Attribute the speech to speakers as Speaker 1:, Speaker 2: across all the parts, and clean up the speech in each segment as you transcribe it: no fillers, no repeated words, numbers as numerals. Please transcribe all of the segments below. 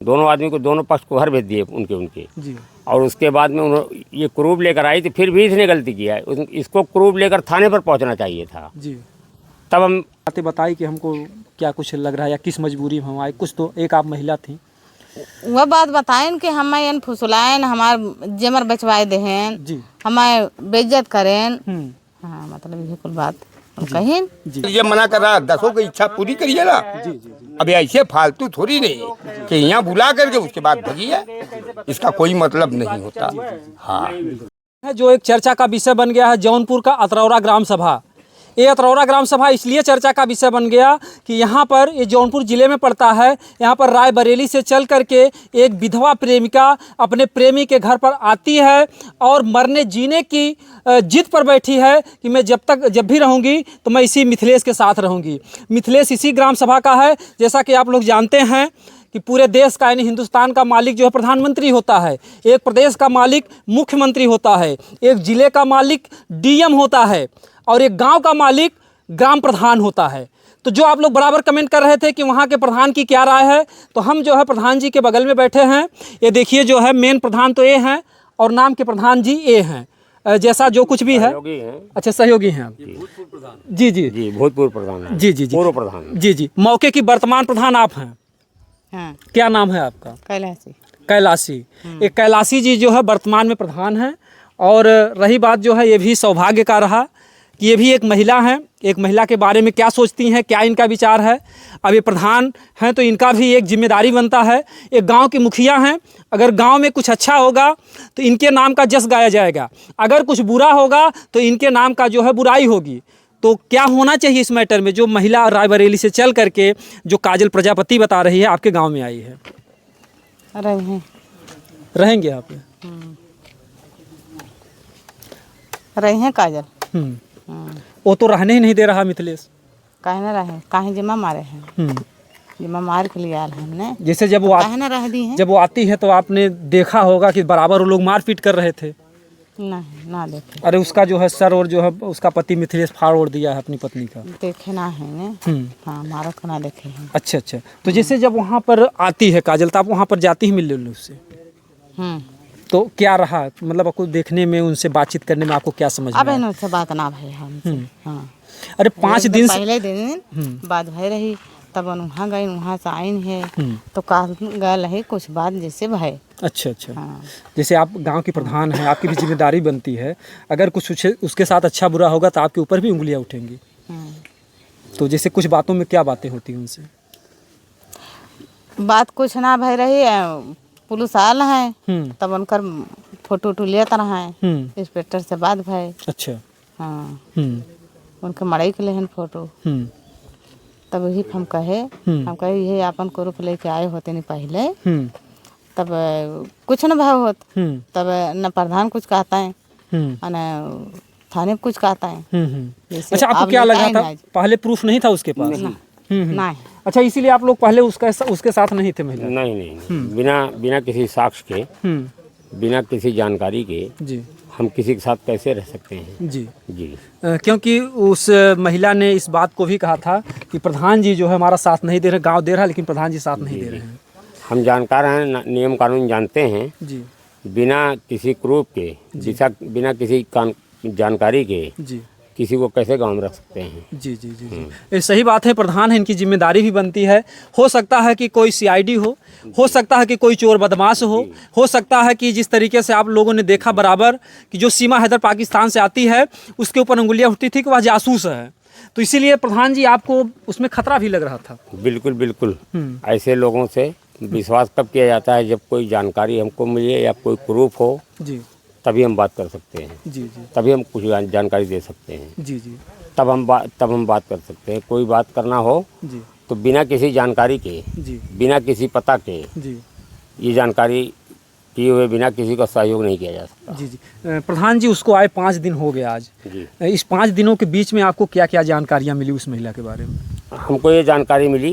Speaker 1: दोनों आदमी को, दोनों पक्ष को घर भेज दिए उनके
Speaker 2: जी।
Speaker 1: और उसके बाद में उन्होंने ये क्रूब लेकर आई थी, फिर भी इसने गलती किया है। इसको क्रूब लेकर थाने पर पहुंचना चाहिए था।
Speaker 2: जी।
Speaker 1: तब हम
Speaker 2: बातें बताई कि हमको क्या कुछ लग रहा है या किस मजबूरी में हम आए, कुछ तो एक आप महिला थी।
Speaker 3: वह बात बताएं कि हमें फुसलाएं, हमार जेमर बचवाए देहन,
Speaker 2: जी।
Speaker 3: हमें बेइज्जत करें। हाँ, मतलब ये कुल बात हम कहें।
Speaker 4: ये मना कर रहा, दसों की इच्छा पूरी करिए ना।
Speaker 2: जी। जी। जी।
Speaker 4: अभी ऐसे फालतू थोड़ी नहीं कि यहाँ बुला करके उसके बाद भगिए, इसका कोई मतलब नहीं होता। हाँ,
Speaker 2: जो एक चर्चा का विषय बन गया है जौनपुर का अतरौरा ग्राम सभा। ये अतरौरा ग्राम सभा इसलिए चर्चा का विषय बन गया कि यहाँ पर, ये जौनपुर ज़िले में पड़ता है, यहाँ पर रायबरेली से चल करके एक विधवा प्रेमिका अपने प्रेमी के घर पर आती है और मरने जीने की जिद पर बैठी है कि मैं जब भी रहूँगी तो मैं इसी मिथिलेश के साथ रहूँगी। मिथिलेश इसी ग्राम सभा का है। जैसा कि आप लोग जानते हैं कि पूरे देश का यानी हिंदुस्तान का मालिक जो है प्रधानमंत्री होता है, एक प्रदेश का मालिक मुख्यमंत्री होता है, एक ज़िले का मालिक डीएम होता है और एक गांव का मालिक ग्राम प्रधान होता है। तो जो आप लोग बराबर कमेंट कर रहे थे कि वहाँ के प्रधान की क्या राय है, तो हम जो है प्रधान जी के बगल में बैठे हैं। ये देखिए जो है मेन प्रधान तो ये हैं और नाम के प्रधान जी ये हैं। जैसा जो कुछ भी है, अच्छा सहयोगी हैं आप। जी जी
Speaker 1: जी, भूतपूर्व प्रधान है।
Speaker 2: जी जी जी,
Speaker 1: पूर्व प्रधान।
Speaker 2: जी जी, मौके की वर्तमान प्रधान आप हैं।
Speaker 3: हाँ,
Speaker 2: क्या नाम है आपका?
Speaker 3: कैलाशी।
Speaker 2: कैलाशी। एक कैलाशी जी जो है वर्तमान में प्रधान हैं। और रही बात जो है, ये भी सौभाग्य का रहा कि ये भी एक महिला हैं। एक महिला के बारे में क्या सोचती हैं, क्या इनका विचार है। अब ये प्रधान हैं तो इनका भी एक जिम्मेदारी बनता है। एक गांव की मुखिया हैं, अगर गांव में कुछ अच्छा होगा तो इनके नाम का जस गाया जाएगा, अगर कुछ बुरा होगा तो इनके नाम का जो है बुराई होगी। तो क्या होना चाहिए इस मैटर में? जो महिला रायबरेली से चल करके जो काजल प्रजापति बता रही है, आपके गांव में आई है। रहेंगे आप?
Speaker 3: रहे हैं काजल।
Speaker 2: वो तो रहने ही नहीं दे रहा मिथिलेश।
Speaker 3: काहे न रहे, काहे जिम्मा मारे हैं, जिम्मा मार के लिए आल हमने।
Speaker 2: जैसे जब वो
Speaker 3: काहे न रह दी हैं?
Speaker 2: जब वो आती है तो आपने देखा होगा कि बराबर वो लोग मारपीट कर रहे थे।
Speaker 3: नहीं, ना देखे।
Speaker 2: अरे उसका जो है सर और जो है उसका पति मिथिलेश फाड़ ओढ़ दिया है अपनी पत्नी का।
Speaker 3: देखे ना है ने। हाँ, मारा को ना देखे हैं।
Speaker 2: अच्छा अच्छा। तो जैसे जब वहाँ पर आती है काजल, तो आप वहाँ पर जाती ही मिलने उससे? तो क्या रहा, मतलब आपको देखने में, उनसे बातचीत करने में आपको क्या समझ में आया?
Speaker 3: अब इनसे बात ना भई हमसे। हाँ,
Speaker 2: अरे 5 दिन से
Speaker 3: पहले दिन बात भई रही, तब वहाँ गए, वहाँ से आइन है तो कहा गल है कुछ बात जैसे भाई।
Speaker 2: अच्छा अच्छा।
Speaker 3: हाँ।
Speaker 2: जैसे आप गांव की प्रधान हैं, आपकी भी जिम्मेदारी बनती है, अगर कुछ उसके साथ अच्छा बुरा होगा तो आपके ऊपर भी उंगलियां उठेंगी। तो जैसे कुछ बातों में क्या बातें होती हैं उनसे?
Speaker 3: बात कुछ ना भई रही, पुलिस आल है तब उनकर फोटो लेते रहे, इंस्पेक्टर से बात भाई।
Speaker 2: अच्छा।
Speaker 3: हाँ, उनके मड़ई के लेहन फोटो। तब वही हम कहे ये अपन ग्रुप लेके आए होते नहीं पहले, तब कुछ न भाव होत। तब न प्रधान कुछ कहता है न थाने कुछ कहता है।
Speaker 2: अच्छा, आपको क्या लगा था? पहले प्रूफ नहीं था उसके पास?
Speaker 3: नहीं।
Speaker 2: अच्छा, इसीलिए आप लोग पहले उसके साथ नहीं थे महिला?
Speaker 1: नहीं, बिना किसी साक्ष्य के, बिना किसी जानकारी के
Speaker 2: जी
Speaker 1: हम किसी के साथ कैसे रह सकते हैं?
Speaker 2: जी
Speaker 1: जी।
Speaker 2: क्योंकि उस महिला ने इस बात को भी कहा था कि प्रधान जी जो है हमारा साथ नहीं दे रहे, गांव दे रहा है लेकिन प्रधान जी साथ नहीं दे रहे हैं।
Speaker 1: हम जानकार हैं, नियम कानून जानते हैं
Speaker 2: जी।
Speaker 1: बिना किसी प्रूफ के, बिना किसी जानकारी के
Speaker 2: जी
Speaker 1: किसी को कैसे गांव में रख सकते हैं?
Speaker 2: जी जी जी जी, ये सही बात है। प्रधान है, इनकी जिम्मेदारी भी बनती है। हो सकता है कि कोई सीआईडी हो सकता है कि कोई चोर बदमाश हो सकता है कि जिस तरीके से आप लोगों ने देखा बराबर कि जो सीमा हैदर पाकिस्तान से आती है उसके ऊपर उंगलियां उठती थी कि वह जासूस है। तो इसीलिए प्रधान जी आपको उसमें खतरा भी लग रहा था?
Speaker 1: बिल्कुल बिल्कुल। ऐसे लोगों से विश्वास कब किया जाता है? जब कोई जानकारी हमको मिले या कोई प्रूफ हो, जी, तभी हम बात कर सकते हैं। जी जी, तभी हम कुछ जानकारी दे सकते हैं। जी जी, तब हम बात कर सकते हैं। कोई बात करना हो जी तो बिना किसी जानकारी के, जी, बिना किसी पता के, जी, ये जानकारी किए हुए बिना किसी का सहयोग नहीं किया जा सकता। जी जी।
Speaker 2: प्रधान जी उसको आए 5 दिन हो गए आज जी। इस 5 दिनों के बीच में आपको क्या क्या जानकारियाँ मिली उस महिला के बारे में?
Speaker 1: हमको ये जानकारी मिली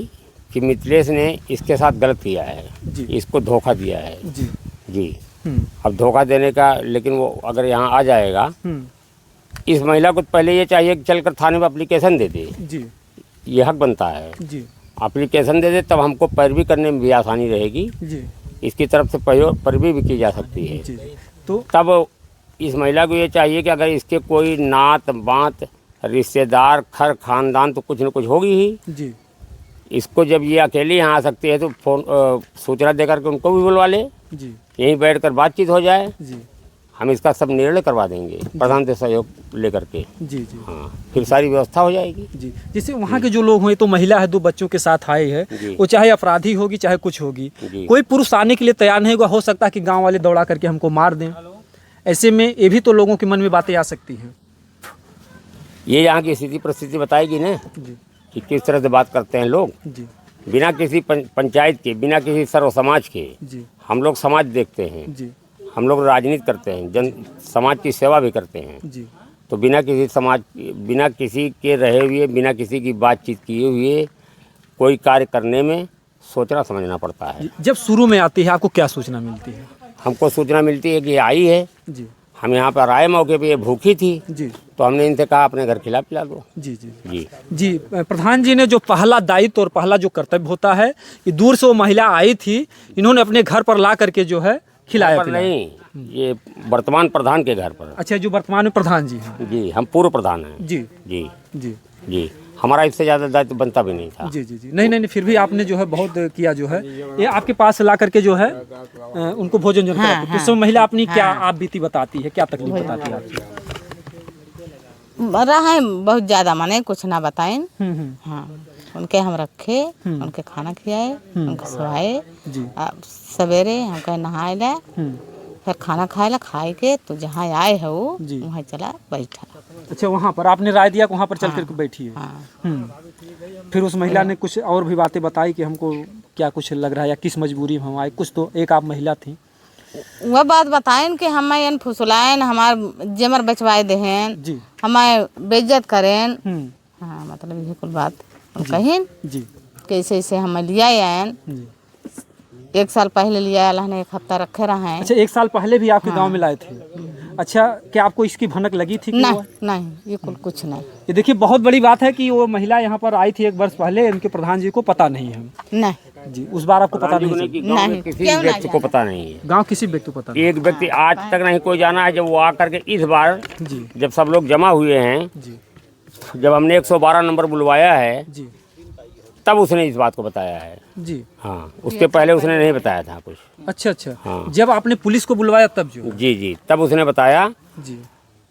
Speaker 1: कि मिथिलेश ने इसके साथ गलत किया है जी, इसको धोखा दिया है जी जी। अब धोखा देने का, लेकिन वो अगर यहाँ आ जाएगा, इस महिला को पहले ये चाहिए कि चलकर थाने में एप्लीकेशन दे दे जी, ये हक बनता है जी। एप्लीकेशन दे दे तब हमको पैरवी करने में भी आसानी रहेगी।
Speaker 2: जी
Speaker 1: इसकी तरफ से पैरवी भी की जा सकती है।
Speaker 2: जी। तो
Speaker 1: तब इस महिला को ये चाहिए कि अगर इसके कोई नात बात रिश्तेदार खर खानदान तो कुछ न कुछ होगी ही।
Speaker 2: जी
Speaker 1: इसको जब ये अकेले यहाँ आ सकती है तो फोन सूचना देकर के उनको भी बुलवा ले,
Speaker 2: जी
Speaker 1: यहीं बैठकर बातचीत हो जाए।
Speaker 2: जी
Speaker 1: हम इसका सब निर्णय करवा देंगे प्रधान से सहयोग लेकर के।
Speaker 2: जी जी
Speaker 1: हाँ, फिर सारी व्यवस्था हो जाएगी।
Speaker 2: जी। जैसे वहाँ के जो लोग हैं, तो महिला है, 2 बच्चों के साथ आए हैं,
Speaker 1: जी।
Speaker 2: वो चाहे अपराधी होगी चाहे कुछ होगी,
Speaker 1: जी।
Speaker 2: कोई पुरुष आने के लिए तैयार नहीं होगा। हो सकता है कि गांव वाले दौड़ा करके हमको मार दें। ऐसे में ये भी तो लोगों के मन में बातें आ सकती हैं।
Speaker 1: ये यहाँ की स्थिति परिस्थिति बताएगी ना
Speaker 2: जी
Speaker 1: कि किस तरह से बात करते हैं लोग,
Speaker 2: जी
Speaker 1: बिना किसी पंचायत के, बिना किसी सर्व समाज के।
Speaker 2: जी
Speaker 1: हम लोग समाज देखते हैं,
Speaker 2: जी
Speaker 1: हम लोग राजनीति करते हैं, जन समाज की सेवा भी करते हैं।
Speaker 2: जी
Speaker 1: तो बिना किसी के रहे हुए, बिना किसी की बातचीत किए हुए कोई कार्य करने में सोचना समझना पड़ता है।
Speaker 2: जब शुरू में आती है आपको क्या सूचना मिलती है?
Speaker 1: हमको सूचना मिलती है कि ये आई है,
Speaker 2: जी
Speaker 1: हम यहाँ पर आए मौके पे, ये भूखी थी,
Speaker 2: जी
Speaker 1: तो हमने इनसे कहा अपने घर खिला पिला दो।
Speaker 2: जी जी
Speaker 1: जी
Speaker 2: जी। प्रधान जी ने जो पहला दायित्व और पहला जो कर्तव्य होता है कि दूर से वो महिला आई थी, इन्होंने अपने घर पर ला करके जो है खिलाया
Speaker 1: पर
Speaker 2: पिलाया।
Speaker 1: नहीं, ये वर्तमान प्रधान के घर पर।
Speaker 2: अच्छा, जो वर्तमान में प्रधान जी हैं।
Speaker 1: जी, हम पूर्व प्रधान हैं।
Speaker 2: जी
Speaker 1: जी
Speaker 2: जी
Speaker 1: जी, हमारा इससे ज़्यादा दायित्व बनता भी नहीं था।
Speaker 2: जी जी जी। नहीं नहीं नहीं, फिर भी आपने जो है बहुत किया जो है। ये आपके पास ला करके जो है उनको भोजन जो
Speaker 3: हाँ,
Speaker 2: कराते। तो उस समय महिला अपनी क्या आप बीती बताती है, क्या तकलीफ बताती है आपकी?
Speaker 3: रहा है बहुत ज़्यादा, माने कुछ ना बताएं।
Speaker 2: हम्म।
Speaker 3: हाँ, उनके हम रखे, उनके खाना खिलाए, उनके सोआए।
Speaker 2: जी
Speaker 3: सवेरे हमको नहाए ला, फिर खाना खाए ला, खाए के तो जहाँ आए है वो
Speaker 2: जी।
Speaker 3: वहाँ चला बैठा।
Speaker 2: अच्छा, वहाँ पर आपने राय दिया कि वहाँ पर चल करके बैठी है।
Speaker 3: हाँ
Speaker 2: फिर उस महिला ने कुछ और भी बातें बताई कि हमको क्या कुछ लग रहा है या किस मजबूरी में हम आए, कुछ तो एक आप महिला थी।
Speaker 3: वह बात बताएं कि हमें फुसलाएं, हमार जेमर बचवाए देहन,
Speaker 2: जी
Speaker 3: हमें बेइज्जत करें। हाँ, मतलब ये कुल बात कहें
Speaker 2: जी
Speaker 3: कैसे ऐसे हमें लिया आयन।
Speaker 2: जी।
Speaker 3: 1 साल पहले लिया आला ने, 1 हफ्ता रखे रहे हैं।
Speaker 2: अच्छा, 1 साल पहले भी आपके गांव में लाए थे? अच्छा, क्या आपको इसकी भनक लगी थी कि
Speaker 3: नहीं
Speaker 2: वो?
Speaker 3: नहीं, ये कुछ नहीं।
Speaker 2: ये देखिए, बहुत बड़ी बात है कि वो महिला यहाँ पर आई थी 1 वर्ष पहले, इनके प्रधान जी को पता नहीं है।
Speaker 3: नहीं
Speaker 2: जी, उस बार आपको पता नहीं
Speaker 1: नहीं,
Speaker 2: चला?
Speaker 1: गाँव में
Speaker 3: नहीं,
Speaker 1: किसी
Speaker 3: क्यों
Speaker 1: व्यक्ति
Speaker 3: ना
Speaker 1: को पता नहीं है।
Speaker 2: गांव किसी व्यक्ति को पता नहीं?
Speaker 1: एक व्यक्ति आज तक नहीं कोई जाना है। जब वो आकर के इस बार
Speaker 2: जी
Speaker 1: जब सब लोग जमा हुए हैं,
Speaker 2: जी
Speaker 1: जब हमने 112 नंबर बुलवाया है,
Speaker 2: जी
Speaker 1: तब उसने इस बात को बताया है।
Speaker 2: जी।
Speaker 1: हाँ, उसके पहले उसने नहीं बताया था कुछ।
Speaker 2: अच्छा अच्छा।
Speaker 1: हाँ।
Speaker 2: जब आपने पुलिस को बुलवाया तब जो?
Speaker 1: जी जी, तब उसने बताया।
Speaker 2: जी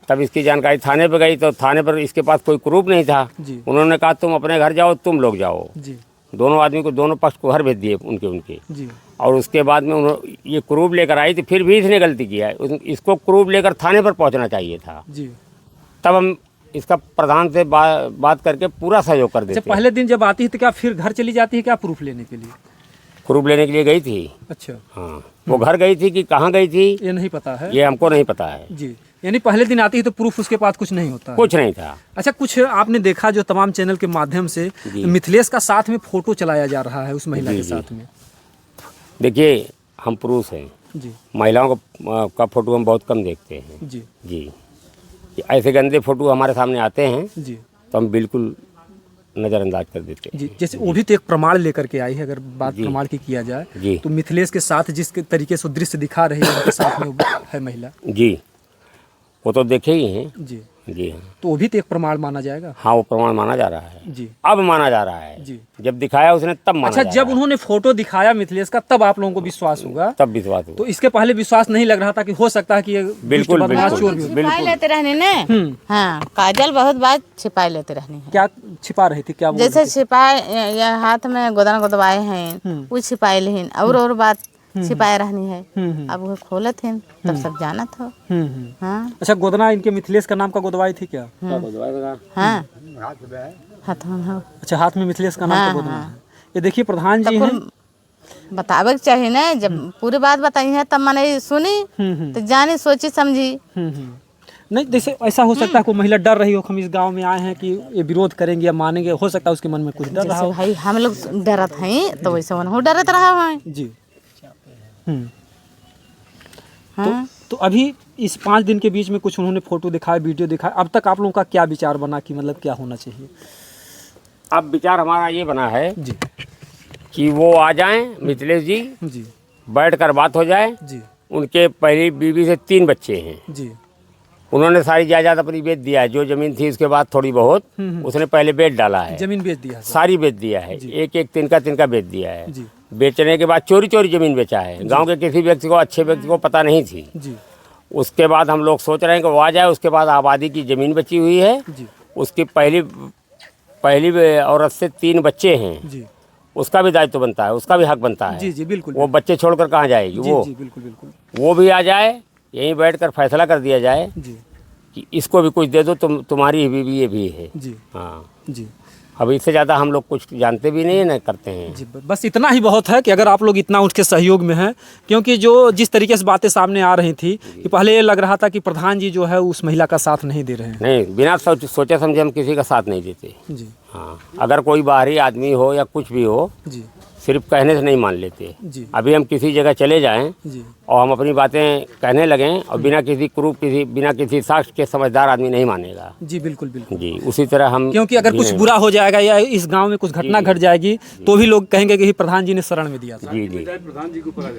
Speaker 1: तब इसकी जानकारी थाने पर गई तो थाने पर इसके पास कोई प्रूफ नहीं था।
Speaker 2: जी
Speaker 1: उन्होंने कहा तुम अपने घर जाओ, तुम लोग जाओ।
Speaker 2: जी
Speaker 1: दोनों आदमी को, दोनों पक्ष को घर भेज दिए उनके।
Speaker 2: जी
Speaker 1: और उसके बाद में उन्होंने ये क्रूब लेकर आई थी, फिर भी इसने गलती किया है। इसको क्रूब लेकर थाने पर पहुंचना चाहिए था।
Speaker 2: जी।
Speaker 1: तब हम इसका प्रधान से बात करके पूरा सहयोग कर देते।
Speaker 2: अच्छा, पहले दिन जब आती है तो क्या फिर घर चली जाती है क्या प्रूफ लेने के लिए?
Speaker 1: क्रूब लेने के लिए गई थी।
Speaker 2: अच्छा,
Speaker 1: हाँ, वो घर गई थी कि कहाँ गई थी
Speaker 2: ये नहीं पता है।
Speaker 1: ये हमको नहीं पता है।
Speaker 2: जी, यानी पहले दिन आती है तो प्रूफ उसके पास कुछ नहीं होता है।
Speaker 1: कुछ नहीं था।
Speaker 2: अच्छा, कुछ आपने देखा जो तमाम चैनल के माध्यम से मिथिलेश का साथ में फोटो चलाया जा रहा है उस महिला
Speaker 1: जी,
Speaker 2: के
Speaker 1: जी।
Speaker 2: साथ में?
Speaker 1: देखिए, हम पुरुष हैं,
Speaker 2: जी
Speaker 1: महिलाओं का फोटो हम बहुत कम देखते हैं।
Speaker 2: जी
Speaker 1: जी, ऐसे गंदे फोटो हमारे सामने आते हैं
Speaker 2: जी
Speaker 1: तो हम बिल्कुल नज़रअंदाज कर देते हैं।
Speaker 2: जी। जैसे वो भी तो एक प्रमाण लेकर के आई है, अगर बात
Speaker 1: जी।
Speaker 2: प्रमाण की किया जाए
Speaker 1: जी
Speaker 2: तो मिथिलेश के साथ जिस तरीके से वो दृश्य दिखा रही है उनके साथ में वो है महिला।
Speaker 1: जी, वो तो देखे ही हैं।
Speaker 2: जी,
Speaker 1: जी हाँ,
Speaker 2: तो वो भी तो एक प्रमाण माना जाएगा।
Speaker 1: हाँ, वो प्रमाण माना जा रहा है।
Speaker 2: जी
Speaker 1: अब माना जा रहा है।
Speaker 2: जी।
Speaker 1: जब दिखाया उसने तब माना
Speaker 2: अच्छा,
Speaker 1: जा
Speaker 2: जब
Speaker 1: रहा
Speaker 2: उन्होंने फोटो दिखाया मिथिलेश का तब आप लोगों को विश्वास होगा?
Speaker 1: है। तब विश्वास हुआ।
Speaker 2: तो इसके पहले विश्वास नहीं लग रहा था कि हो सकता है कि ये
Speaker 1: बिल्कुल,
Speaker 2: दुष्ट बदमाश
Speaker 1: बिल्कुल।
Speaker 2: चोर भी हो?
Speaker 3: छिपाए लेते रहने ने। हाँ, काजल बहुत बात छिपाए लेते रहने हैं।
Speaker 2: क्या छिपा रही थी, क्या बोल
Speaker 3: जैसे
Speaker 2: रही थी?
Speaker 3: छिपाए या हाथ में गोदन गोदवाए हैं, वो छिपाए लेहिन, और बात छिपाए रहनी है। अब वो खोलत हैं तब सब जानत हो। हाँ
Speaker 2: अच्छा, गोदना इनके मिथिलेश का नाम का गोदवाई थी क्या?
Speaker 3: हाँ, हाथ में हो।
Speaker 2: अच्छा, हाथ में मिथिलेश का नाम का गोदना है। ये देखिए, प्रधान जी हैं।
Speaker 3: बतावे के चाहिए ना, जब पूरी बात बताई है तब मैंने सुनी तो जानी सोची समझी।
Speaker 2: नहीं, जैसे ऐसा हो सकता है कोई महिला डर रही हो, हम इस गांव में आए हैं कि ये विरोध करेंगे या मानेंगे, हो सकता है उसके मन में कुछ डर रहा
Speaker 3: जैसे
Speaker 2: हो।
Speaker 3: भाई हम लोग डरत हैं तो वैसे उन्हों डरत रहा है।
Speaker 2: जी।
Speaker 3: हाँ,
Speaker 2: तो अभी इस 5 दिन के बीच में कुछ उन्होंने फोटो दिखाया, वीडियो दिखाया, अब तक आप लोगों का क्या विचार बना कि मतलब क्या होना चाहिए?
Speaker 1: अब विचार हमारा ये बना है
Speaker 2: जी
Speaker 1: कि वो आ जाएं मिथिलेश जी,
Speaker 2: जी
Speaker 1: बैठकर बात हो जाए।
Speaker 2: जी
Speaker 1: उनके पहली बीवी से 3 बच्चे हैं,
Speaker 2: जी
Speaker 1: उन्होंने सारी जायदाद अपनी बेच दिया है। जो जमीन थी उसके बाद थोड़ी बहुत उसने पहले बेच डाला है,
Speaker 2: जमीन बेच दिया सर।
Speaker 1: सारी बेच दिया है, एक एक तिनका बेच दिया है।
Speaker 2: जी
Speaker 1: बेचने के बाद चोरी चोरी जमीन बेचा है, गांव के किसी व्यक्ति को, अच्छे व्यक्ति को पता नहीं थी।
Speaker 2: जी
Speaker 1: उसके बाद हम लोग सोच रहे हैं कि वो आ जाए। उसके बाद आबादी की ज़मीन बची हुई है,
Speaker 2: जी
Speaker 1: उसकी पहली औरत से 3 बच्चे हैं,
Speaker 2: जी
Speaker 1: उसका भी दायित्व बनता है, उसका भी हक बनता है।
Speaker 2: जी जी बिल्कुल
Speaker 1: वो बच्चे छोड़कर कहाँ जाएगी?
Speaker 2: जी
Speaker 1: वो
Speaker 2: जी बिल्कुल बिल्कुल
Speaker 1: वो भी आ जाए, यहीं बैठकर फैसला कर दिया जाए
Speaker 2: जी
Speaker 1: कि इसको भी कुछ दे दो, तुम्हारी ही बीवी ये भी है।
Speaker 2: जी
Speaker 1: हाँ,
Speaker 2: जी
Speaker 1: अब इससे ज़्यादा हम लोग कुछ जानते भी नहीं है, न करते हैं।
Speaker 2: जी बस इतना ही बहुत है कि अगर आप लोग इतना उठ के सहयोग में हैं, क्योंकि जो जिस तरीके से बातें सामने आ रही थी कि पहले ये लग रहा था कि प्रधान जी जो है उस महिला का साथ नहीं दे रहे हैं।
Speaker 1: नहीं, बिना सोचे समझे हम किसी का साथ नहीं देते।
Speaker 2: जी
Speaker 1: हाँ, अगर कोई बाहरी आदमी हो या कुछ भी हो,
Speaker 2: जी
Speaker 1: सिर्फ कहने से नहीं मान लेते।
Speaker 2: जी
Speaker 1: अभी हम किसी जगह चले जाएं
Speaker 2: जी
Speaker 1: और हम अपनी बातें कहने लगें और बिना किसी साक्ष्य के समझदार आदमी नहीं मानेगा।
Speaker 2: जी बिल्कुल बिल्कुल
Speaker 1: जी, उसी तरह हम,
Speaker 2: क्योंकि अगर कुछ बुरा हो जाएगा या इस गांव में कुछ घटना घट जाएगी तो भी लोग कहेंगे कि प्रधान जी ने शरण में दिया था।
Speaker 1: जी जी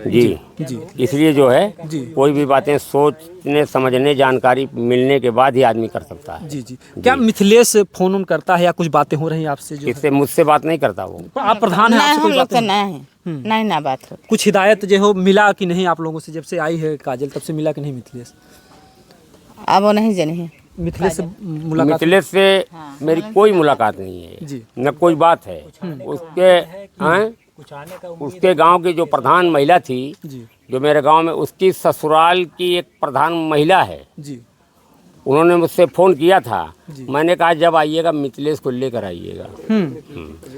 Speaker 1: जी
Speaker 2: जी
Speaker 1: इसलिए जो है
Speaker 2: जी
Speaker 1: कोई भी बातें सोचने समझने जानकारी मिलने के बाद ही आदमी कर सकता है।
Speaker 2: जी जी क्या मिथिलेश फोन उन करता है या कुछ बातें हो रही हैं आपसे? जो
Speaker 1: इससे मुझसे बात नहीं करता वो।
Speaker 2: आप प्रधान हैं,
Speaker 3: नहीं
Speaker 2: आपसे
Speaker 3: हम
Speaker 2: कोई
Speaker 3: लोग
Speaker 2: बातें
Speaker 3: से नहीं नहीं ना बात हो।
Speaker 2: कुछ हिदायत जो हो मिला कि नहीं आप लोगों से? जब से आई है काजल तब से मिला कि नहीं मिथिलेश?
Speaker 3: अब वो नहीं जाने हैं।
Speaker 2: मिथिलेश से मुलाकात?
Speaker 1: मिथिलेश से मेरी कोई मुलाकात नहीं है,
Speaker 2: जी
Speaker 1: न कोई बात है। उसके गांव की जो प्रधान महिला थी,
Speaker 2: जी
Speaker 1: जो मेरे गांव में, उसकी ससुराल की एक प्रधान महिला है,
Speaker 2: जी
Speaker 1: उन्होंने मुझसे फ़ोन किया था।
Speaker 2: जी।
Speaker 1: मैंने कहा जब आइएगा मिथिलेश को लेकर आइएगा।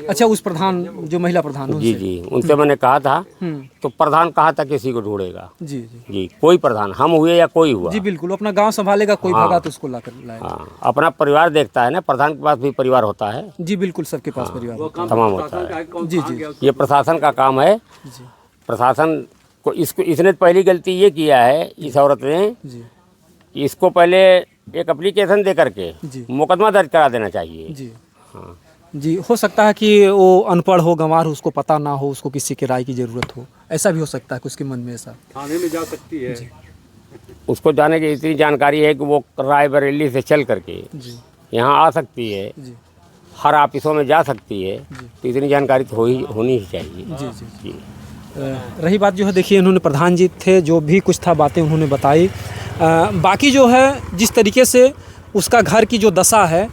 Speaker 2: अच्छा, उस प्रधान जो महिला प्रधान
Speaker 1: जी
Speaker 2: उनसे?
Speaker 1: जी, उनसे मैंने कहा था।
Speaker 2: हम्म,
Speaker 1: तो प्रधान कहाँ तक किसी को ढूंढेगा?
Speaker 2: जी जी
Speaker 1: जी, कोई प्रधान, हम हुए या कोई हुआ।
Speaker 2: जी बिल्कुल, अपना गांव संभालेगा, कोई
Speaker 1: हाँ।
Speaker 2: भगा तो उसको लाकर लाएगा।
Speaker 1: हाँ, अपना परिवार देखता है ना, प्रधान के पास भी परिवार होता है,
Speaker 2: जी बिल्कुल, सबके पास परिवार होता
Speaker 1: तमाम होता है।
Speaker 2: है। जी जी
Speaker 1: ये प्रशासन का काम है।
Speaker 2: जी
Speaker 1: प्रशासन को इसने पहली गलती ये किया है, इस औरत ने,
Speaker 2: जी
Speaker 1: कि इसको पहले एक एप्लीकेशन दे करके
Speaker 2: जी
Speaker 1: मुकदमा दर्ज करा देना चाहिए।
Speaker 2: जी
Speaker 1: हाँ,
Speaker 2: जी हो सकता है कि वो अनपढ़ हो, गंवार हो, उसको पता ना हो, उसको किसी की राय की ज़रूरत हो, ऐसा भी हो सकता है कि उसके मन में ऐसा।
Speaker 5: थाने में जा सकती है।
Speaker 1: उसको जाने की इतनी जानकारी है कि वो रायबरेली से चल करके
Speaker 2: जी
Speaker 1: यहाँ आ सकती है,
Speaker 2: जी
Speaker 1: हर ऑफिसों में जा सकती है। तो इतनी जानकारी तो होनी ही चाहिए।
Speaker 2: जी जी
Speaker 1: जी,
Speaker 2: रही बात जो है, देखिए इन्होंने प्रधान जी थे, जो भी कुछ था बातें उन्होंने बताई। बाकी जो है जिस तरीके से उसका घर की जो दशा है,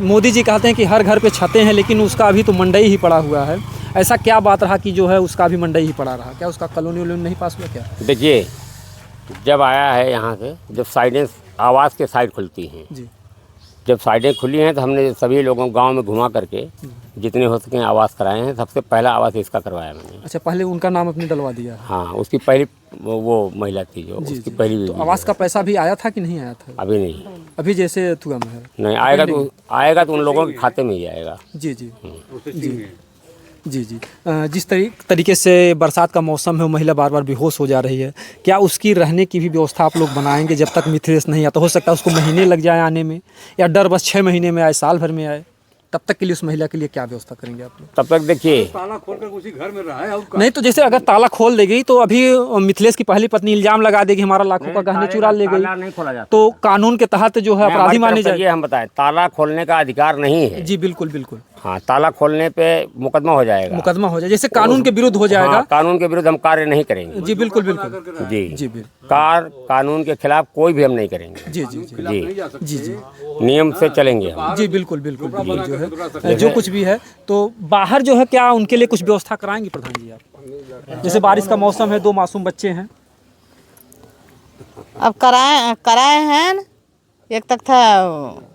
Speaker 2: मोदी जी कहते हैं कि हर घर पे छतें हैं, लेकिन उसका अभी तो मंडई ही पड़ा हुआ है। ऐसा क्या बात रहा कि जो है उसका भी मंडई ही पड़ा रहा? क्या उसका कॉलोनी वलोनी नहीं पास हुआ क्या?
Speaker 1: देखिए, जब आया है यहाँ से, जब साइडें आवास के साइड खुलती हैं,
Speaker 2: जी
Speaker 1: जब साइडें खुली हैं तो हमने सभी लोगों को गांव में घुमा करके जितने हो सके आवास कराए हैं। सबसे पहला आवास इसका करवाया मैंने।
Speaker 2: अच्छा, पहले उनका नाम अपने डलवा दिया?
Speaker 1: हाँ, उसकी पहली वो महिला थी जो,
Speaker 2: जी
Speaker 1: उसकी
Speaker 2: जी।
Speaker 1: पहली
Speaker 2: तो
Speaker 1: बीवी
Speaker 2: आवास
Speaker 1: है।
Speaker 2: का पैसा भी आया था कि नहीं आया था?
Speaker 1: अभी नहीं,
Speaker 2: अभी जैसे थुआ में है?
Speaker 1: नहीं आएगा तो उन लोगों के खाते में ही आएगा।
Speaker 2: जी जी जी जी जी। जिस तरीके से बरसात का मौसम है, वो महिला बार बार बेहोश हो जा रही है, क्या उसकी रहने की भी व्यवस्था आप लोग बनाएंगे जब तक मिथिलेश नहीं आता? हो सकता है उसको महीने लग जाए आने में, या डर बस 6 महीने में आए, साल भर में आए, तब तक के लिए उस महिला के लिए क्या व्यवस्था करेंगे आप लोग?
Speaker 1: तब तक देखिए,
Speaker 5: ताला खोलकर उसी घर में रहा है।
Speaker 2: नहीं तो जैसे अगर ताला खोल देगी तो अभी मिथिलेश की पहली पत्नी इल्जाम लगा देगी हमारा लाखों का गहने चुरा ले
Speaker 1: ताला
Speaker 2: गई,
Speaker 1: नहीं खोला जाता।
Speaker 2: तो कानून के तहत जो है अपराधी माने जाएंगे।
Speaker 1: ये हम बताएं, ताला खोलने का अधिकार नहीं है।
Speaker 2: जी बिल्कुल बिल्कुल,
Speaker 1: हाँ, ताला खोलने पे मुकदमा हो जाएगा।
Speaker 2: मुकदमा हो जाए, जैसे कानून के विरुद्ध हो जाएगा।
Speaker 1: हाँ, कानून के विरुद्ध हम कार्य नहीं करेंगे।
Speaker 2: जी बिल्कुल बिल्कुल
Speaker 1: जी
Speaker 2: जी बिल्कुल,
Speaker 1: कानून के खिलाफ कोई भी हम नहीं करेंगे।
Speaker 2: जी जी जी
Speaker 1: जी,
Speaker 2: जी जी
Speaker 1: नियम से चलेंगे हम।
Speaker 2: जी बिल्कुल बिल्कुल बिल्कुल। जो है जो कुछ भी है, तो बाहर जो है क्या उनके लिए कुछ व्यवस्था कराएंगे प्रधान जी आप? जैसे बारिश का मौसम है, 2 मासूम बच्चे हैं।
Speaker 3: अब कराए हैं। एक तक था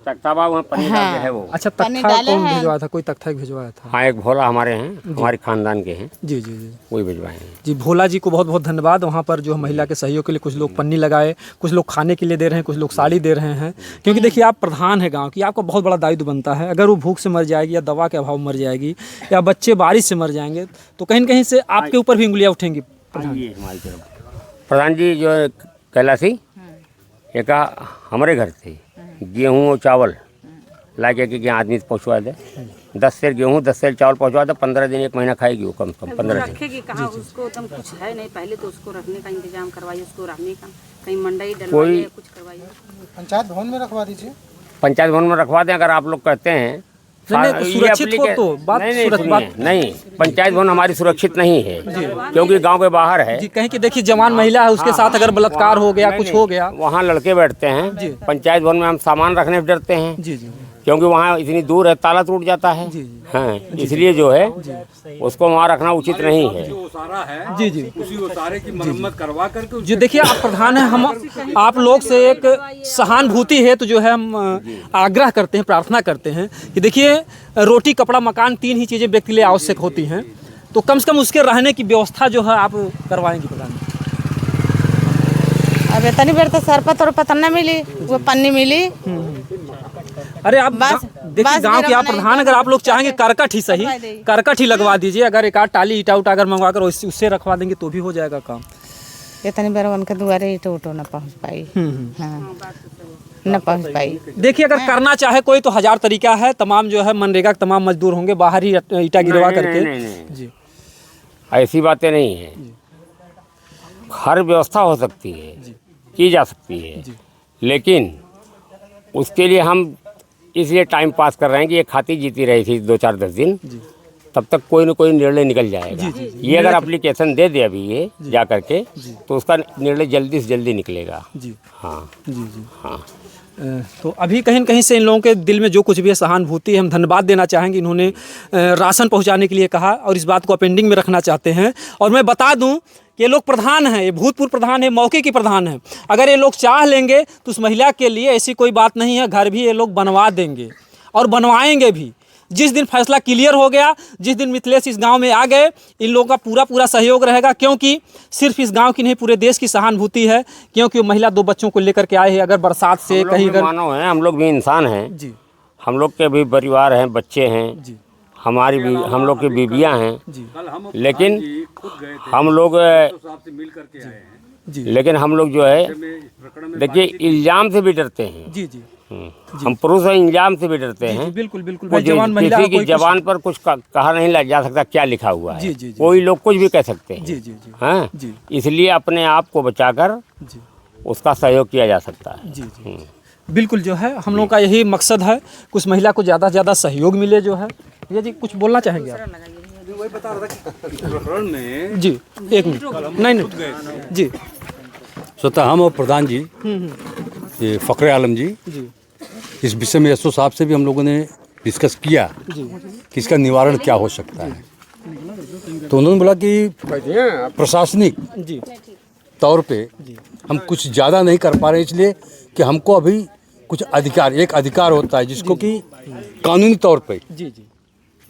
Speaker 1: तख्ताबा वहाँ पन्नी डाल के है वो।
Speaker 2: अच्छा,
Speaker 3: पानी
Speaker 2: तख्ता
Speaker 3: डाले
Speaker 2: कौन
Speaker 3: हैं।
Speaker 2: भिजवाया था? कोई तख्ता भिजवाया था?
Speaker 1: हाँ, एक भोला हमारे हैं, हमारे खानदान के हैं,
Speaker 2: जी जी जी
Speaker 1: वही भिजवाए हैं।
Speaker 2: जी। भोला जी को बहुत बहुत धन्यवाद। वहाँ पर जो महिला के सहयोग के लिए कुछ लोग पन्नी लगाए, कुछ लोग खाने के लिए दे रहे हैं, कुछ लोग साड़ी दे रहे हैं। क्योंकि देखिए, आप प्रधान है गांव की, आपका बहुत बड़ा दायित्व बनता है। अगर वो भूख से मर जाएगी, या दवा के अभाव मर जाएगी, या बच्चे बारिश से मर जाएंगे, तो कहीं न कहीं से आपके ऊपर भी उंगलियाँ उठेंगी।
Speaker 1: प्रधान जी जो कैलाशी एक हमारे घर थे, गेहूँ और चावल ला के आदमी पहुँचवा दे। 10 सेर गेहूँ 10 सेर चावल पहुँचवा दो, 15 दिन 1 महीना खाएगी वो, कम से कम 15 दिन।
Speaker 6: रखेगी कहाँ उसको, तुम कुछ है नहीं, पहले तो उसको रखने का इंतजाम करवाइए, उसको रहने का कहीं मंडई डलवाइए, कुछ करवाइए।
Speaker 7: पंचायत भवन में रखवा दीजिए।
Speaker 1: पंचायत भवन में रखवा दें अगर आप लोग कहते हैं।
Speaker 2: सुरक्षित हो तो बात
Speaker 1: नहीं, पंचायत भवन हमारी सुरक्षित नहीं है क्योंकि गांव के बाहर है
Speaker 2: जी। कहीं कि देखिए जवान महिला है, उसके साथ अगर बलात्कार हो गया, कुछ हो गया,
Speaker 1: वहाँ लड़के बैठते हैं। पंचायत भवन में हम सामान रखने से डरते हैं
Speaker 2: जी जी,
Speaker 1: क्योंकि वहाँ इतनी दूर है, ताला टूट जाता है। हाँ, इसलिए जो है उसको वहाँ रखना उचित नहीं है।
Speaker 5: जो उसारा है
Speaker 2: जी जी
Speaker 5: उसी उसारे की मरम्मत करवा करके
Speaker 2: जी। देखिए आप प्रधान हैं, हम आप लोग से एक सहानुभूति है तो जो है हम आग्रह करते हैं, प्रार्थना करते हैं कि देखिए रोटी कपड़ा मकान 3 ही चीज़ें व्यक्ति के लिए आवश्यक होती हैं, तो कम से कम उसके रहने की व्यवस्था जो है आप करवाएंगे प्रधान।
Speaker 3: अब इतनी बेर तो सरपत और पता न मिली, वो पन्नी मिली।
Speaker 2: अरे आप
Speaker 3: बस
Speaker 2: देखिए गांव के आप प्रधान, अगर आप लोग चाहेंगे करकट ही सही, करकट ही लगवा दीजिए। अगर एक आध टाली ईटा उटा अगर मंगवा कर उससे रखवा देंगे तो भी हो जाएगा काम।
Speaker 3: इतनी बेर उनके दुआरे ईटो उटो न पहुँच पाई। हाँ, न पहुँच पाई।
Speaker 2: देखिए अगर करना चाहे कोई तो 1000 तरीका है। तमाम जो है मनरेगा के तमाम मजदूर होंगे, बाहर ही ईटा गिरवा करके।
Speaker 1: जी, ऐसी बातें नहीं है। हर व्यवस्था हो सकती है, की जा सकती है, लेकिन उसके लिए हम इसलिए टाइम पास कर रहे हैं कि ये खाती जीती रही थी 2-4-10 दिन, तब तक कोई न कोई निर्णय निकल जाएगा। ये अगर एप्लीकेशन दे दे अभी ये जा करके, तो उसका निर्णय जल्दी से जल्दी निकलेगा।
Speaker 2: जी
Speaker 1: हाँ
Speaker 2: जी जी।
Speaker 1: हाँ।
Speaker 2: तो अभी कहीं न कहीं से इन लोगों के दिल में जो कुछ भी है सहानुभूति है। हम धन्यवाद देना चाहेंगे, इन्होंने राशन पहुंचाने के लिए कहा और इस बात को अपेंडिंग में रखना चाहते हैं। और मैं बता दूं कि ये लोग प्रधान हैं, ये भूतपूर्व प्रधान है, मौके की प्रधान है। अगर ये लोग चाह लेंगे तो उस महिला के लिए ऐसी कोई बात नहीं है, घर भी ये लोग बनवा देंगे और बनवाएंगे भी। जिस दिन फैसला क्लियर हो गया, जिस दिन मिथिलेश इस गांव में आ गए, इन लोगों का पूरा सहयोग रहेगा, क्योंकि सिर्फ इस गांव की नहीं पूरे देश की सहानुभूति है, क्योंकि वो महिला 2 बच्चों को लेकर के आए हैं। अगर बरसात से कहीं अगर
Speaker 1: मानव हैं, हम लोग भी इंसान हैं
Speaker 2: जी,
Speaker 1: हम लोग के भी परिवार हैं, बच्चे हैं
Speaker 2: जी,
Speaker 1: हमारी भी, हम लोग की बीबियाँ हैं,
Speaker 5: कल हम
Speaker 1: लेकिन
Speaker 5: खुद गए थे,
Speaker 1: हम लोग
Speaker 5: साहब से मिल करके आए हैं।
Speaker 2: जी,
Speaker 1: लेकिन हम लोग जो है
Speaker 5: इस प्रकरण में
Speaker 1: देखिए इल्जाम से भी डरते हैं।
Speaker 2: जी जी
Speaker 1: हम पुरुष हैं, इल्जाम से भी डरते
Speaker 2: जी,
Speaker 1: हैं।
Speaker 2: बिल्कुल बिल्कुल।
Speaker 1: वो
Speaker 2: जवान महिला
Speaker 1: किसी की
Speaker 2: कोई
Speaker 1: जबान पर कुछ कहा नहीं जा सकता क्या लिखा हुआ है।
Speaker 2: जी, जी, जी,
Speaker 1: कोई लोग कुछ भी कह सकते हैं।
Speaker 2: जी जी जी
Speaker 1: हाँ,
Speaker 2: जी
Speaker 1: इसलिए अपने आप को बचाकर
Speaker 2: जी
Speaker 1: उसका सहयोग किया जा सकता है।
Speaker 2: जी जी बिल्कुल। जो है हम लोगों का यही मकसद है, कुछ महिला को ज़्यादा से ज़्यादा सहयोग मिले। जो है भैया जी कुछ बोलना चाहेंगे आप?
Speaker 5: वही बता रहा था कि प्रकरण में
Speaker 2: जी 1 मिनट नहीं जी
Speaker 8: स्वतः हम और प्रधान जी ये फ़खरे आलम जी
Speaker 2: जी
Speaker 8: इस विषय में एसओ साहब से भी हम लोगों ने डिस्कस किया कि इसका निवारण क्या हो सकता है। तो उन्होंने बोला कि प्रशासनिक
Speaker 2: जी
Speaker 8: तौर पे हम कुछ ज़्यादा नहीं कर पा रहे, इसलिए कि हमको अभी कुछ अधिकार, एक अधिकार होता है जिसको कि कानूनी तौर पे,
Speaker 2: जी जी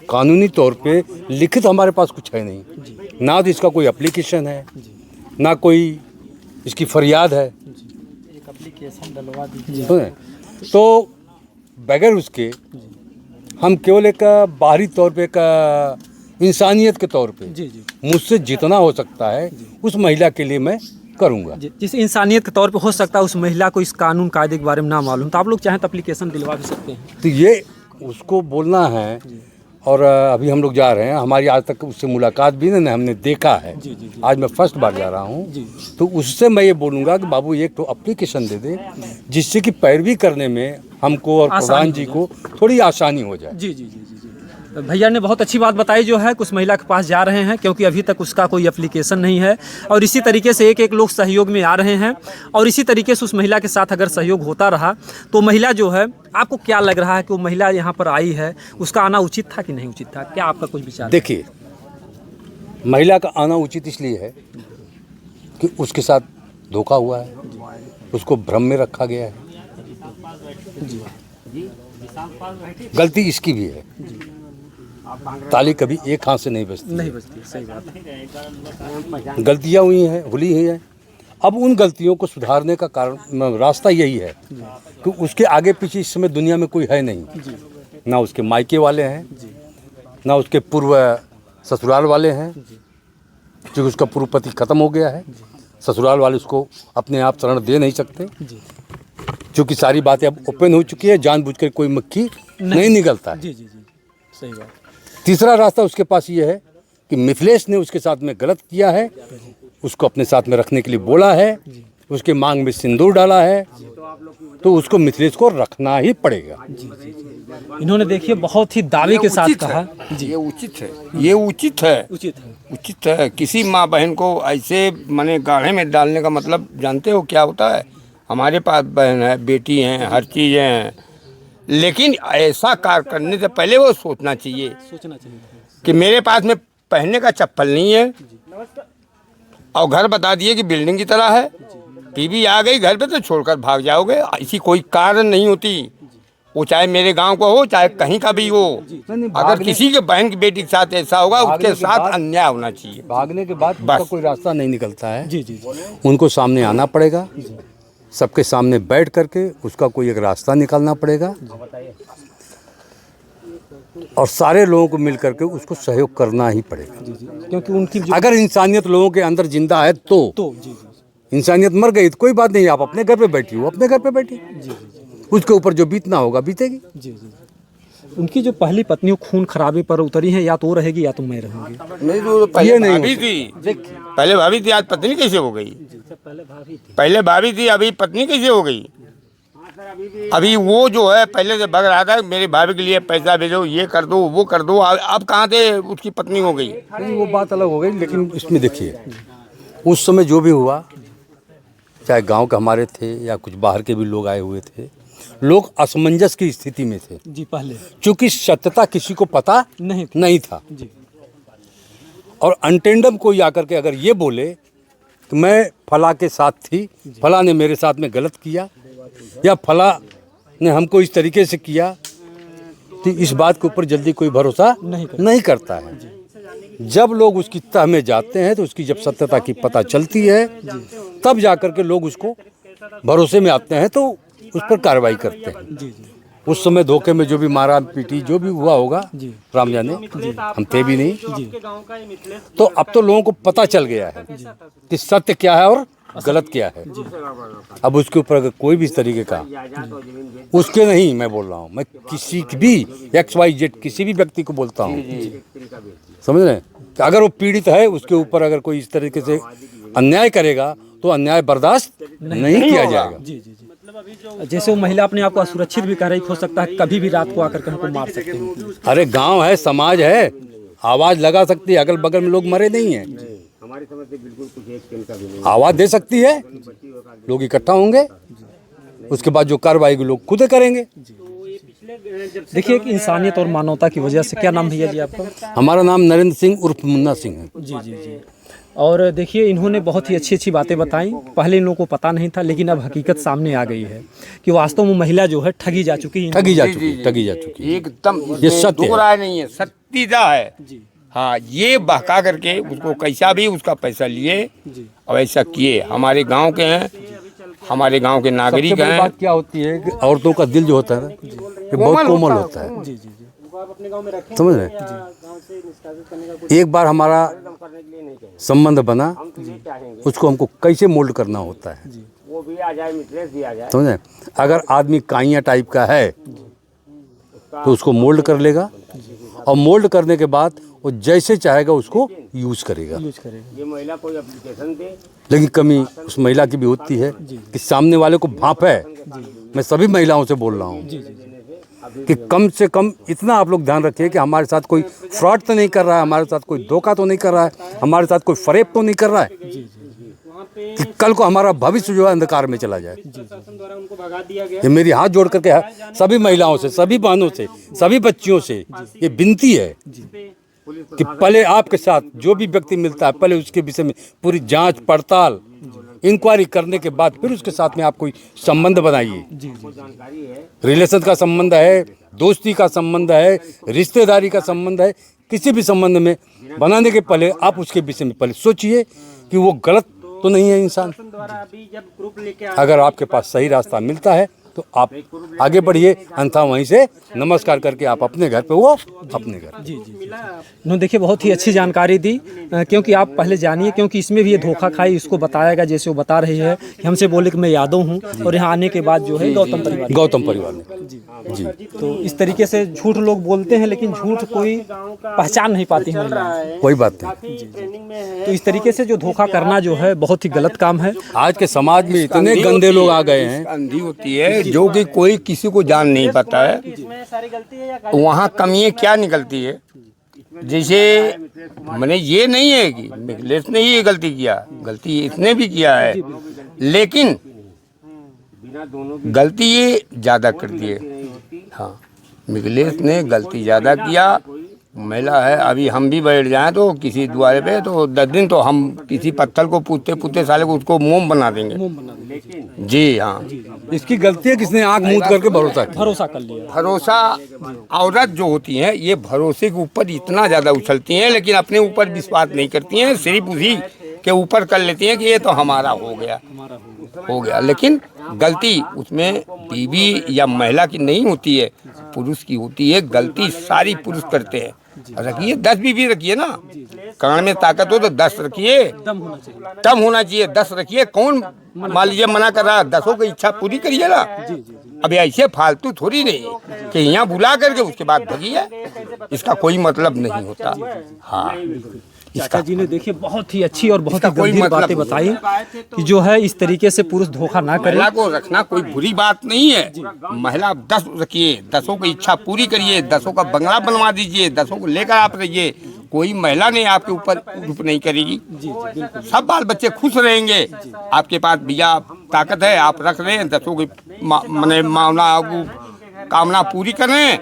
Speaker 8: कानूनी तौर पे लिखित हमारे पास कुछ है नहीं, ना तो इसका कोई एप्लीकेशन है, ना कोई इसकी फरियाद है।
Speaker 2: एक एप्लीकेशन डलवा दीजिए।
Speaker 8: सुने, तो बगैर उसके हम केवल एक बाहरी तौर पे, एक इंसानियत के तौर पे
Speaker 2: जी जी
Speaker 8: मुझसे जितना हो सकता है उस महिला के लिए मैं करूँगा।
Speaker 2: जिस इंसानियत के तौर पे हो सकता है उस महिला को इस कानून कायदे के बारे में ना मालूम, तो आप लोग चाहें तो एप्लीकेशन दिलवा भी सकते हैं।
Speaker 8: तो ये उसको बोलना है। और अभी हम लोग जा रहे हैं, हमारी आज तक उससे मुलाकात भी नहीं, हमने देखा है। आज मैं फर्स्ट बार जा रहा हूँ, तो उससे मैं ये बोलूँगा कि बाबू एक तो एप्लीकेशन दे दे, जिससे कि पैरवी करने में हमको और प्रधान जी को थोड़ी आसानी हो जाए।
Speaker 2: जी जी जी जी जी। भैया ने बहुत अच्छी बात बताई। जो है कुछ महिला के पास जा रहे हैं, क्योंकि अभी तक उसका कोई एप्लीकेशन नहीं है, और इसी तरीके से एक लोग सहयोग में आ रहे हैं। और इसी तरीके से उस महिला के साथ अगर सहयोग होता रहा तो महिला जो है, आपको क्या लग रहा है कि वो महिला यहाँ पर आई है, उसका आना उचित था कि नहीं उचित था? क्या आपका कुछ विचार?
Speaker 8: देखिए, महिला का आना उचित इसलिए है कि उसके साथ धोखा हुआ है, उसको भ्रम में रखा गया है। गलती इसकी भी है, ताली कभी एक हाथ से नहीं बजती।
Speaker 2: नहीं बचती, सही बात है।
Speaker 8: गलतियाँ हुई हैं, भूली हुई हैं। अब उन गलतियों को सुधारने का कारण, रास्ता यही है कि उसके आगे पीछे इस समय दुनिया में कोई है नहीं, ना उसके मायके वाले हैं, ना उसके पूर्व ससुराल वाले हैं, क्योंकि उसका पूर्व पति खत्म हो गया है। ससुराल वाले उसको अपने आप शरण दे नहीं सकते, क्योंकि सारी बातें अब ओपन हो चुकी है, जानबूझकर कोई मक्खी नहीं निकलता है।
Speaker 2: जी जी जी सही बात।
Speaker 8: तीसरा रास्ता उसके पास ये है कि मिथिलेश ने उसके साथ में गलत किया है, उसको अपने साथ में रखने के लिए बोला है, उसके मांग में सिंदूर डाला है, तो उसको मिथिलेश को रखना ही पड़ेगा।
Speaker 2: इन्होंने देखिए बहुत ही दावे के साथ कहा।
Speaker 4: ये उचित है, ये उचित है, उचित है। किसी माँ बहन को ऐसे माने गाढ़े में डालने का मतलब जानते हो क्या होता है? हमारे पास बहन है, बेटी हैं, हर चीज़ हैं, लेकिन ऐसा कार्य करने से पहले वो सोचना चाहिए कि मेरे पास में पहनने का चप्पल नहीं है और घर बता दिए कि बिल्डिंग की तरह है, टीवी आ गई घर पे तो छोड़कर भाग जाओगे। ऐसी कोई कारण नहीं होती, वो चाहे मेरे गांव को हो चाहे कहीं का भी हो। अगर किसी के बहन की बेटी के साथ ऐसा होगा उसके साथ अन्याय होना चाहिए।
Speaker 8: भागने के बाद उसका कोई रास्ता नहीं निकलता है।
Speaker 2: जी जी जी।
Speaker 8: उनको सामने आना पड़ेगा, सबके सामने बैठ करके उसका कोई एक रास्ता निकालना पड़ेगा और सारे लोगों को मिल करके उसको सहयोग करना ही पड़ेगा।
Speaker 2: क्योंकि उनकी
Speaker 8: अगर इंसानियत लोगों के अंदर जिंदा है तो
Speaker 2: जी जी
Speaker 8: इंसानियत मर गई तो कोई बात नहीं, आप अपने घर पे बैठिए, वो अपने घर पे बैठिए, उसके ऊपर जो बीतना होगा बीतेगी।
Speaker 2: जी जी। उनकी जो पहली पत्नी खून खराबे पर उतरी है, या तो वो रहेगी या तो मैं रहूंगी।
Speaker 4: नहीं तो पहले भाभी थी, पहले भाभी थी, आज पत्नी कैसे हो गई? पहले भाभी थी, अभी पत्नी कैसे हो गई? अभी वो जो है पहले से भग रहा था मेरे भाभी के लिए पैसा भेजो, ये कर दो, वो कर दो, अब कहाँ से उसकी पत्नी हो गई?
Speaker 8: वो बात अलग हो गई, लेकिन इसमें देखिए उस समय जो भी हुआ, चाहे गांव के हमारे थे या कुछ बाहर के भी लोग आए हुए थे, लोग असमंजस की स्थिति में थे
Speaker 2: जी। पहले
Speaker 8: क्योंकि सत्यता किसी को पता नहीं था
Speaker 2: जी।
Speaker 8: और अनटेंडम कोई आकर के अगर ये बोले कि मैं फला के साथ थी, फला ने मेरे साथ में गलत किया या फला ने हमको इस तरीके से किया, तो इस बात के ऊपर जल्दी कोई भरोसा नहीं करता है। जब लोग उसकी तह में जाते हैं तो उसकी जब सत्यता की पता चलती है तब जाकर के लोग उसको भरोसे में आते हैं, तो उस पर कार्रवाई करते हैं। उस समय धोखे में जो भी मारा पीटी जो भी हुआ होगा राम जाने, हम थे भी नहीं, तो अब तो लोगों को पता चल गया है कि सत्य क्या है और गलत क्या है। अब उसके ऊपर अगर कोई भी इस तरीके का, उसके नहीं मैं बोल रहा हूँ, मैं किसी भी XYZ किसी भी व्यक्ति को बोलता हूँ, समझ रहे हैं, कि अगर वो पीड़ित है उसके ऊपर अगर कोई इस तरीके से अन्याय करेगा तो अन्याय बर्दाश्त नहीं किया जाएगा।
Speaker 2: जी जी जी। जैसे वो महिला अपने आप को असुरक्षित भी कर रही, हो सकता है कभी भी रात को आकर के हमको मार सकते हैं।
Speaker 8: अरे गांव है, समाज है, आवाज लगा सकती है, अगल बगल में लोग मरे नहीं है,
Speaker 1: हमारी समझ से बिल्कुल कुछ एक दिन का भी नहीं।
Speaker 8: आवाज दे सकती है, लोग इकट्ठा होंगे, उसके बाद जो कार्रवाई लोग खुद करेंगे।
Speaker 2: देखिए कि इंसानियत और मानवता की वजह से। क्या नाम भैया जी आपका?
Speaker 8: हमारा नाम नरेंद्र सिंह उर्फ मुन्ना सिंह है।
Speaker 2: जी जी जी। और देखिए इन्होंने बहुत ही अच्छी अच्छी बातें बताई। पहले इन लोगों को पता नहीं था, लेकिन अब हकीकत सामने आ गई है कि वास्तव में महिला जो है ठगी जा चुकी है।
Speaker 8: ठगी जा चुकी
Speaker 4: एकदम
Speaker 8: ये सत्य
Speaker 4: दो राय नहीं है, सत्यता है। हाँ, ये बहका करके उसको कैसा भी उसका पैसा लिए और ऐसा किए। हमारे गांव के हैं, हमारे गांव के नागरिक
Speaker 8: सबसे बड़ी
Speaker 4: हैं।
Speaker 8: बात क्या होती है कि औरतों का दिल जो होता है ना, ये बहुत कोमल होता है,
Speaker 2: जी जी जी।
Speaker 8: समझ रहे? एक बार हमारा संबंध बना, उसको हमको कैसे मोल्ड करना होता है,
Speaker 1: वो भी आ जाए, मिथलेश भी आ जाए।
Speaker 8: समझ रहे? अगर आदमी काइया टाइप का है तो उसको मोल्ड कर लेगा और मोल्ड करने के बाद वो जैसे चाहेगा उसको यूज करेगा।
Speaker 1: ये महिला कोई एप्लीकेशन दे,
Speaker 8: लेकिन कमी उस महिला की भी होती है कि सामने वाले को भाप है। मैं सभी महिलाओं से बोल रहा हूँ कि कम से कम इतना आप लोग ध्यान रखिए कि हमारे साथ कोई फ्रॉड तो नहीं कर रहा है, हमारे साथ कोई धोखा तो नहीं कर रहा है, हमारे साथ कोई फरेब तो नहीं कर रहा है कि कल को हमारा भविष्य जो है अंधकार में चला जाए। ये मेरी हाथ जोड़ करके सभी महिलाओं से, सभी बहनों से, सभी बच्चियों से ये विनती है कि पहले आपके साथ जो भी व्यक्ति मिलता है पहले उसके विषय में पूरी जांच पड़ताल इंक्वायरी करने के बाद फिर उसके साथ में आप कोई संबंध बनाइए। रिलेशन का संबंध है, दोस्ती का संबंध है, रिश्तेदारी का संबंध है, किसी भी संबंध में बनाने के पहले आप उसके विषय में पहले सोचिए कि वो गलत तो नहीं है इंसान। अगर आपके पास सही रास्ता मिलता है तो तो आप आगे बढ़िए, अन्यथा वहीं से नमस्कार करके आप अपने घर पे वो अपने घर।
Speaker 2: जी जी, उन्होंने देखिए बहुत ही अच्छी जानकारी दी, क्योंकि आप पहले जानिए, क्योंकि इसमें भी ये धोखा खाई इसको बताएगा, जैसे वो बता रही है कि हमसे बोले कि मैं यादव हूँ और यहाँ आने के बाद जो है गौतम परिवार ने। जी, तो इस तरीके से झूठ लोग बोलते हैं, लेकिन झूठ कोई पहचान नहीं पाती है महिलाएं।
Speaker 8: कोई बात नहीं।
Speaker 2: तो इस तरीके से जो धोखा करना जो है बहुत ही गलत काम है।
Speaker 8: आज के समाज में इतने गंदे लोग आ गए हैं,
Speaker 4: अंधी होती है जो कि कोई किसी को जान नहीं पाता है, वहाँ कमियाँ क्या निकलती है। जैसे मैंने ये नहीं है कि मिथिलेश ने ही ये गलती किया, गलती इसने भी किया है, लेकिन गलती ये ज़्यादा कर दी है। हाँ, मिथिलेश ने गलती ज़्यादा किया। महिला है, अभी हम भी बैठ जाएं तो किसी द्वारे पे तो 10 दिन तो हम किसी पत्थर को पूछते पूछते साले को उसको मोम बना देंगे। जी हाँ,
Speaker 8: इसकी गलती है किसने आंख मूंद करके
Speaker 2: भरोसा कर लिया।
Speaker 4: भरोसा, औरत जो होती हैं ये भरोसे के ऊपर इतना ज़्यादा उछलती हैं, लेकिन अपने ऊपर विश्वास नहीं करती हैं, सिर्फ उसी के ऊपर कर लेती हैं कि ये तो हमारा हो गया। लेकिन गलती उसमें बीवी या महिला की नहीं होती है, पुरुष की होती है। गलती सारी पुरुष करते हैं। रखिए 10 बीवी रखिए ना, कान में ताकत हो तो 10 रखिए, दम होना चाहिए 10 रखिए। कौन मान लीजिए मना कर रहा, 10 की इच्छा पूरी करिए ना। अभी ऐसे फालतू थोड़ी नहीं कि यहाँ बुला करके उसके बाद भगिए, इसका कोई मतलब नहीं होता। हाँ,
Speaker 2: चाचा जी ने देखिए बहुत ही अच्छी और बहुत ही गंभीर बातें बताई कि जो है इस तरीके से पुरुष धोखा ना करे।
Speaker 4: महिला को रखना कोई बुरी बात नहीं है। महिला 10 रखिए, 10 की इच्छा पूरी करिए, 10 का बंगला बनवा दीजिए, 10 को लेकर आप रहिए। कोई महिला नहीं आपके ऊपर रूप नहीं करेगी। सब बाल बच्चे खुश रहेंगे। आपके पास भैया ताकत है, आप रख रहे हैं, 10 की कामना पूरी कर रहे हैं,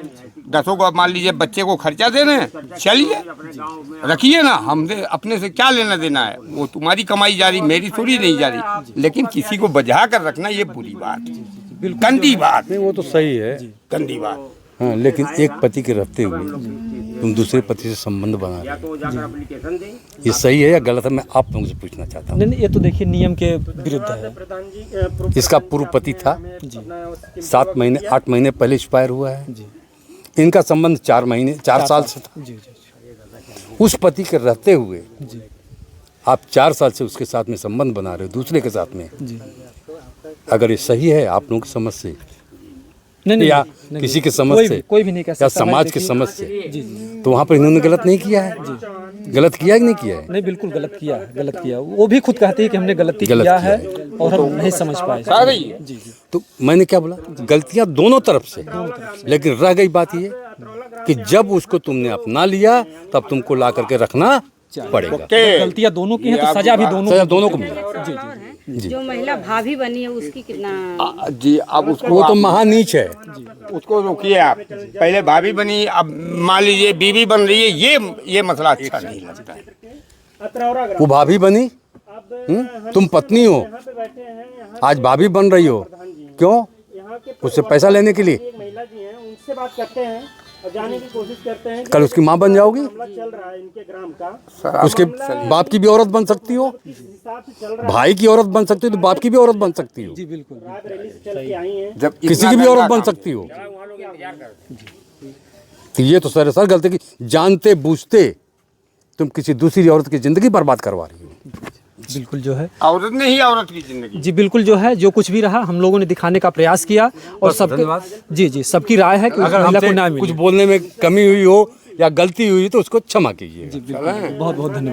Speaker 4: 10 को मान लीजिए बच्चे को खर्चा दे रहे हैं, चलिए रखिए ना। हमसे अपने से क्या लेना देना है, वो तुम्हारी कमाई जा रही, मेरी थोड़ी नहीं जा रही। लेकिन किसी को बजा कर रखना ये बुरी बात, गंदी बात।
Speaker 8: नहीं, वो तो सही है,
Speaker 4: गंदी बात।
Speaker 8: हाँ, लेकिन एक पति के रहते हुए तुम दूसरे पति से संबंध बना रहे, ये सही है या गलत है? मैं आप लोगों से पूछना चाहता हूँ।
Speaker 2: नहीं, ये तो देखिए नियम के विरुद्ध है।
Speaker 8: इसका पूर्व पति था, 7 महीने 8 महीने पहले एक्सपायर हुआ है। इनका संबंध 4 साल से था। उस पति के रहते हुए आप 4 साल से उसके साथ में संबंध बना रहे हो दूसरे के साथ में। अगर ये सही है आप लोगों की समझ से
Speaker 2: नहीं,
Speaker 8: या किसी के समझ से,
Speaker 2: कोई भी नहीं कह सकता,
Speaker 8: या समाज के समझ से, तो वहाँ पर इन्होंने गलत नहीं किया है। गलत किया कि नहीं किया है?
Speaker 2: नहीं, बिल्कुल गलत किया। वो भी खुद कहती है कि हमने गलती किया है और हम नहीं समझ पाए। जी।
Speaker 8: तो मैंने क्या बोला, गलतियां दोनों तरफ से, लेकिन रह गई बात ये कि जब उसको तुमने अपना लिया तब तुमको ला करके रखना पड़ेगा।
Speaker 2: गलतियां दोनं की हैं तो सजा भी दोनों को मिलेगी।
Speaker 8: जी।
Speaker 6: जो महिला भाभी बनी है उसकी कितना
Speaker 4: जी, अब उसको
Speaker 8: वो तो महानीच है।
Speaker 4: उसको रोकिए आप। पहले भाभी बनी, अब मान लीजिए बीवी बन रही है, ये मसला अच्छा नहीं लगता है।
Speaker 8: वो भाभी बनी, तुम पत्नी हो, आज भाभी बन रही हो, क्यों? उससे पैसा लेने के लिए।
Speaker 9: महिला जी हैं, उनसे बात करते हैं और जाने की कोशिश करते हैं।
Speaker 8: कल उसकी माँ बन जाओगी,
Speaker 9: चल रहा है इनके ग्राम का,
Speaker 8: उसके बाप की भी औरत बन सकती हो, भाई की औरत बन सकती हो, तो बाप की भी औरत बन सकती हो।
Speaker 2: जी बिल्कुल।
Speaker 9: रैली से चल के आई हैं।
Speaker 4: जब
Speaker 8: किसी की भी औरत बन सकती हो। तो ये तो सरासर गलती की, जानते बूझते तुम किसी दूसरी औरत की जिंदगी बर्बाद करवा रही हो।
Speaker 2: बिल्कुल जो है
Speaker 4: औरत ने ही औरत की जिंदगी।
Speaker 2: जी बिल्कुल जो है, जो कुछ भी रहा हम लोगों ने दिखाने का प्रयास किया और सबके जी सबकी राय है कि
Speaker 8: अगर
Speaker 2: महिला को
Speaker 8: हमसे
Speaker 2: न्याय मिले।
Speaker 8: कुछ बोलने में कमी हुई हो या गलती हुई तो उसको क्षमा कीजिए।
Speaker 2: बहुत बहुत धन्यवाद।